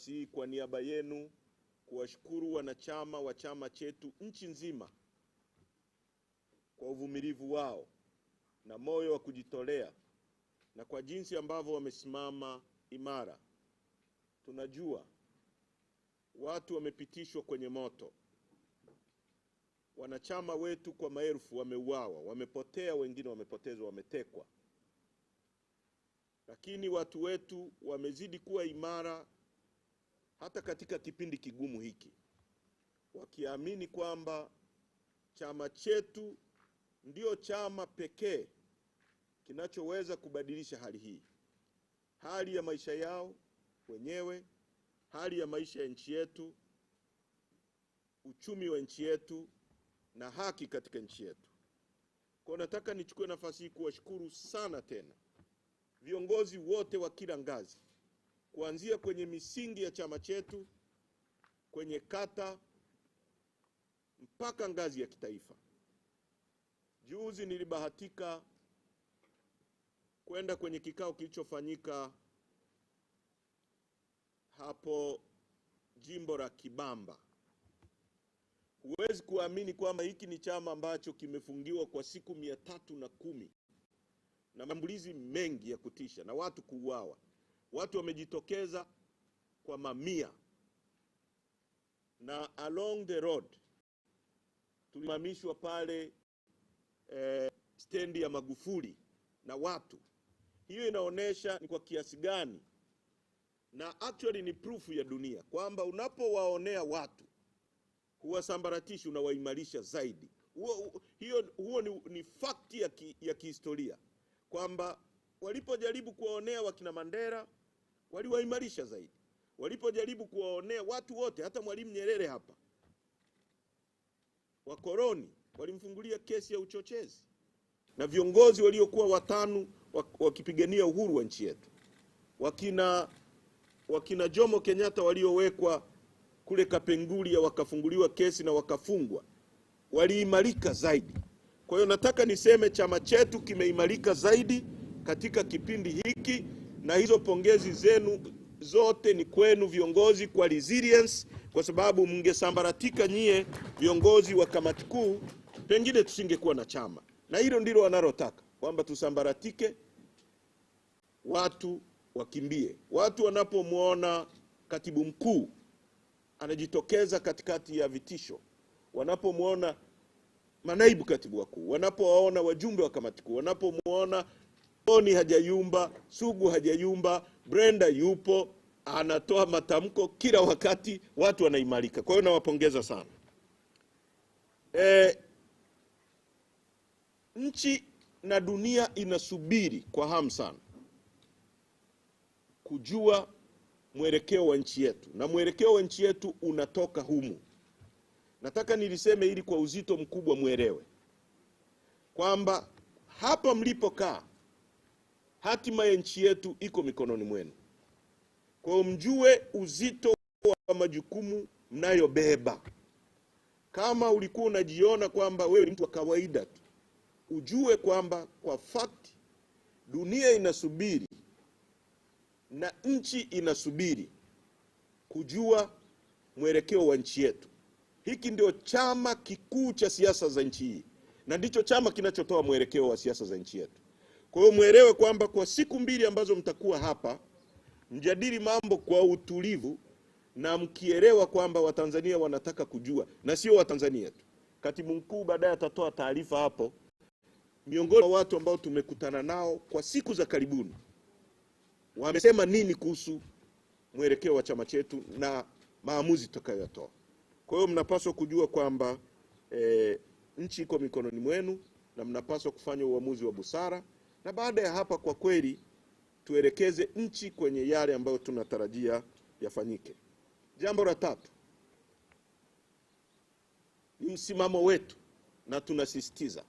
nafasi hii kwa niaba yenu kuwashukuru wanachama wa chama chetu nchi nzima kwa uvumilivu wao na moyo wa kujitolea na kwa jinsi ambavyo wamesimama imara. Tunajua watu wamepitishwa kwenye moto. Wanachama wetu kwa maelfu wameuawa, wamepotea, wengine wamepotezwa, wametekwa. Lakini watu wetu wamezidi kuwa imara hata katika kipindi kigumu hiki, wakiamini kwamba chama chetu ndio chama pekee kinachoweza kubadilisha hali hii, hali ya maisha yao wenyewe, hali ya maisha ya nchi yetu, uchumi wa nchi yetu na haki katika nchi yetu. Kwa nataka nichukue nafasi hii kuwashukuru sana tena viongozi wote wa kila ngazi, kuanzia kwenye misingi ya chama chetu, kwenye kata mpaka ngazi ya kitaifa. Juzi nilibahatika kwenda kwenye kikao kilichofanyika hapo jimbo la Kibamba. Huwezi kuamini kwamba hiki ni chama ambacho kimefungiwa kwa siku 310 na mashambulizi mengi ya kutisha na watu kuuawa. Watu wamejitokeza kwa mamia, na along the road tulimamishwa pale stendi ya Magufuli na watu. Hiyo inaonesha ni kwa kiasi gani, na actually ni proof ya dunia kwamba unapowaonea watu huwasambaratishi, unawaimarisha zaidi. Huo ni fact ya kihistoria kwamba walipojaribu kuwaonea wakina Mandela waliwaimarisha zaidi. Walipojaribu kuwaonea watu wote, hata Mwalimu Nyerere hapa, wakoloni walimfungulia kesi ya uchochezi, na viongozi waliokuwa watano wakipigania uhuru wa nchi yetu, wakina Jomo Kenyatta waliowekwa kule Kapenguria wakafunguliwa kesi na wakafungwa, waliimarika zaidi. Kwa hiyo nataka niseme chama chetu kimeimarika zaidi katika kipindi hiki, na hizo pongezi zenu zote ni kwenu viongozi kwa resilience, kwa sababu mngesambaratika nyie viongozi wa kamati kuu, pengine tusingekuwa na chama. Na hilo ndilo wanalotaka, kwamba tusambaratike, watu wakimbie. Watu wanapomuona katibu mkuu anajitokeza katikati ya vitisho, wanapomuona manaibu katibu wakuu, wanapowaona wajumbe wa kamati kuu, wanapomuona Tony hajayumba, Sugu hajayumba, Brenda yupo, anatoa matamko kila wakati, watu wanaimarika. Kwa hiyo nawapongeza sana. Nchi na dunia inasubiri kwa hamu sana kujua mwelekeo wa nchi yetu, na mwelekeo wa nchi yetu unatoka humu. Nataka niliseme ili kwa uzito mkubwa muelewe kwamba hapa mlipokaa hatima ya nchi yetu iko mikononi mwenu. Kwa hiyo mjue uzito wa majukumu mnayobeba. Kama ulikuwa unajiona kwamba wewe ni mtu wa kawaida tu, ujue kwamba kwa fact dunia inasubiri na nchi inasubiri kujua mwelekeo wa nchi yetu. Hiki ndio chama kikuu cha siasa za nchi hii, na ndicho chama kinachotoa mwelekeo wa siasa za nchi yetu. Kwa hiyo muelewe kwamba kwa siku 2 ambazo mtakuwa hapa, mjadili mambo kwa utulivu, na mkielewa kwamba Watanzania wanataka kujua, na sio Watanzania tu. Katibu mkuu baadaye atatoa taarifa hapo. Miongoni mwa watu ambao tumekutana nao kwa siku za karibuni wamesema nini kuhusu mwelekeo wa chama chetu na maamuzi tutakayotoa. Kwa hiyo mnapaswa kujua kwamba nchi iko mikononi mwenu, na mnapaswa kufanya uamuzi wa busara, na baada ya hapa kwa kweli tuelekeze nchi kwenye yale ambayo tunatarajia yafanyike. Jambo la 3 ni msimamo wetu, na tunasisitiza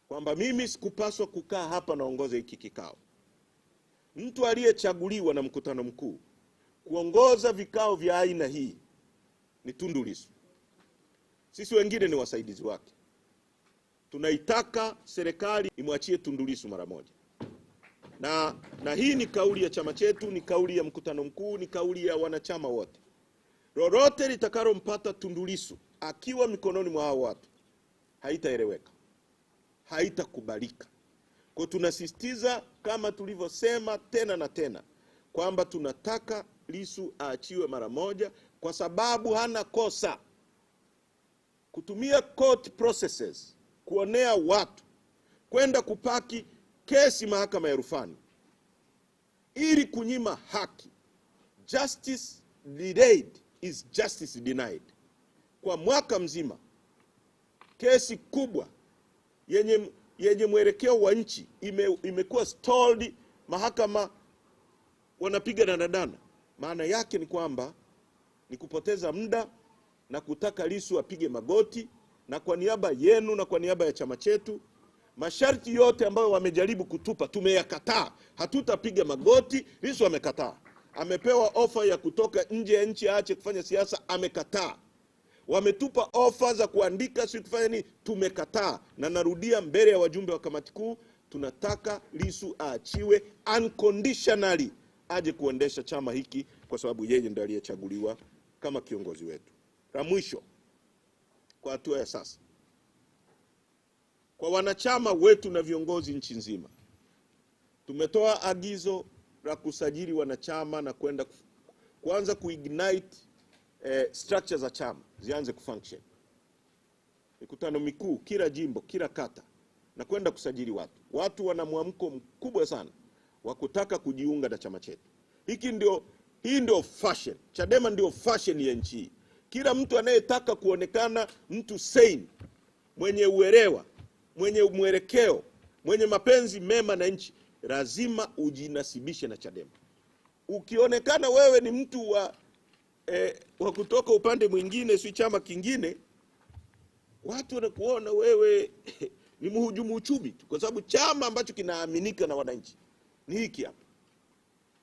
kwamba mimi sikupaswa kukaa hapa naongoza hiki kikao. Mtu aliyechaguliwa na mkutano mkuu kuongoza vikao vya aina hii ni Tundu Lissu. Sisi wengine ni wasaidizi wake. Tunaitaka serikali imwachie Tundu Lissu mara moja. Na hii ni kauli ya chama chetu, ni kauli ya mkutano mkuu, ni kauli ya wanachama wote. Lolote litakalompata Tundu Lissu akiwa mikononi mwa hao watu haitaeleweka, haitakubalika. Kwa tunasisitiza kama tulivyosema tena na tena kwamba tunataka Lissu aachiwe mara moja, kwa sababu hana kosa. Kutumia court processes kuonea watu, kwenda kupaki kesi mahakama ya rufani ili kunyima haki. Justice delayed is justice denied. Kwa mwaka mzima kesi kubwa yenye mwelekeo wa nchi imekuwa stalled, mahakama wanapiga danadana. Maana yake ni kwamba ni kupoteza muda na kutaka Lissu apige magoti. Na kwa niaba yenu na kwa niaba ya chama chetu, masharti yote ambayo wamejaribu kutupa tumeyakataa. Hatutapiga magoti. Lissu amekataa. Amepewa ofa ya kutoka nje ya nchi aache kufanya siasa, amekataa. Wametupa ofa za kuandika si kufanya nini, tumekataa. Na narudia mbele ya wajumbe wa kamati kuu, tunataka Lissu aachiwe unconditionally, aje kuendesha chama hiki, kwa sababu yeye ndiye aliyechaguliwa kama kiongozi wetu. La mwisho, kwa hatua ya sasa, kwa wanachama wetu na viongozi nchi nzima, tumetoa agizo la kusajili wanachama na kuanza kuignite structure za chama zianze kufunction. Mikutano mikuu kila jimbo, kila kata, na kwenda kusajili watu. Watu wana mwamko mkubwa sana wa kutaka kujiunga na chama chetu. Hii ndio fashion. Chadema ndio fashion ya nchi. Kila mtu anayetaka kuonekana mtu sane, mwenye uelewa, mwenye mwelekeo, mwenye mapenzi mema na nchi, lazima ujinasibishe na Chadema. Ukionekana wewe ni mtu wa kutoka upande mwingine, si chama kingine, watu wanakuona wewe ni mhujumu uchumi tu, kwa sababu chama ambacho kinaaminika na wananchi ni hiki hapa.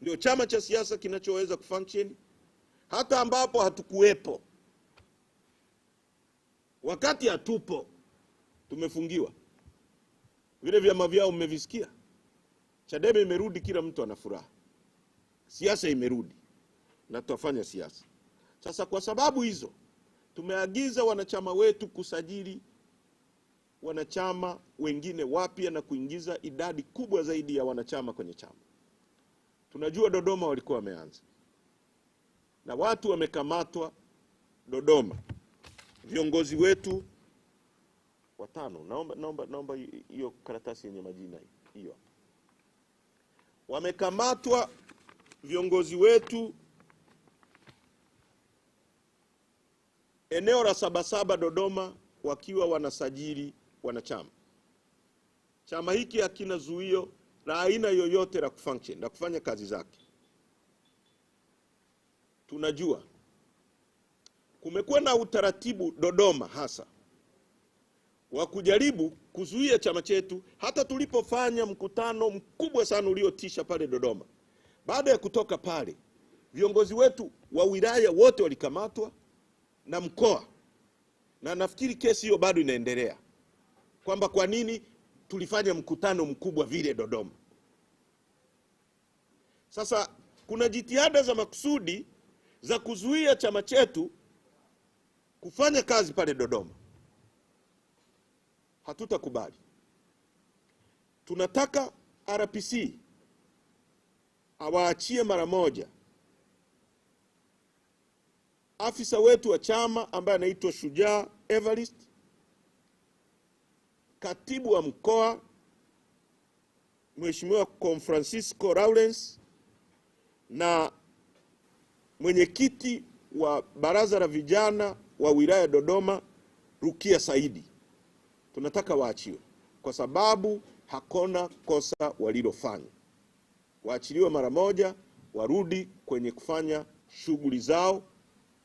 Ndio chama cha siasa kinachoweza kufunction hata ambapo hatukuwepo. Wakati hatupo tumefungiwa. Vile vyama vyao mmevisikia. Chadema imerudi, kila mtu ana furaha. Siasa imerudi na tutafanya siasa. Sasa kwa sababu hizo, tumeagiza wanachama wetu kusajili wanachama wengine wapya na kuingiza idadi kubwa zaidi ya wanachama kwenye chama. Tunajua Dodoma walikuwa wameanza, na watu wamekamatwa Dodoma. Viongozi wetu watano, naomba hiyo karatasi yenye majina hiyo. Wamekamatwa viongozi wetu eneo la Sabasaba Dodoma, wakiwa wanasajili wanachama. Chama hiki hakina zuio la aina yoyote la kufunction, na kufanya kazi zake. Tunajua kumekuwa na utaratibu Dodoma hasa wa kujaribu kuzuia chama chetu. Hata tulipofanya mkutano mkubwa sana uliotisha pale Dodoma, baada ya kutoka pale, viongozi wetu wa wilaya wote walikamatwa na mkoa, na nafikiri kesi hiyo bado inaendelea, kwamba kwa nini tulifanya mkutano mkubwa vile Dodoma. Sasa kuna jitihada za makusudi za kuzuia chama chetu kufanya kazi pale Dodoma. Hatutakubali. Tunataka RPC awaachie mara moja afisa wetu wa chama ambaye anaitwa Shujaa Evarist, katibu wa mkoa Mheshimiwa Francisco Lawrence, na mwenyekiti wa baraza la vijana wa wilaya Dodoma Rukia Saidi. Tunataka waachiwe kwa sababu hakuna kosa walilofanya. Waachiliwe mara moja, warudi kwenye kufanya shughuli zao,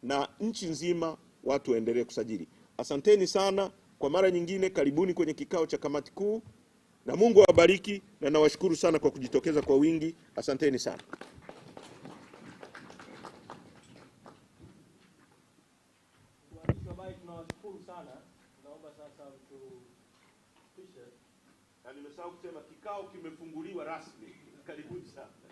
na nchi nzima watu waendelee kusajili. Asanteni sana kwa mara nyingine, karibuni kwenye kikao cha kamati kuu, na Mungu awabariki, na nawashukuru sana kwa kujitokeza kwa wingi. Asanteni sana. Tunawashukuru sana. Naomba sasa tupishe. Na nimesahau kusema kikao kimefunguliwa rasmi. Karibuni sana.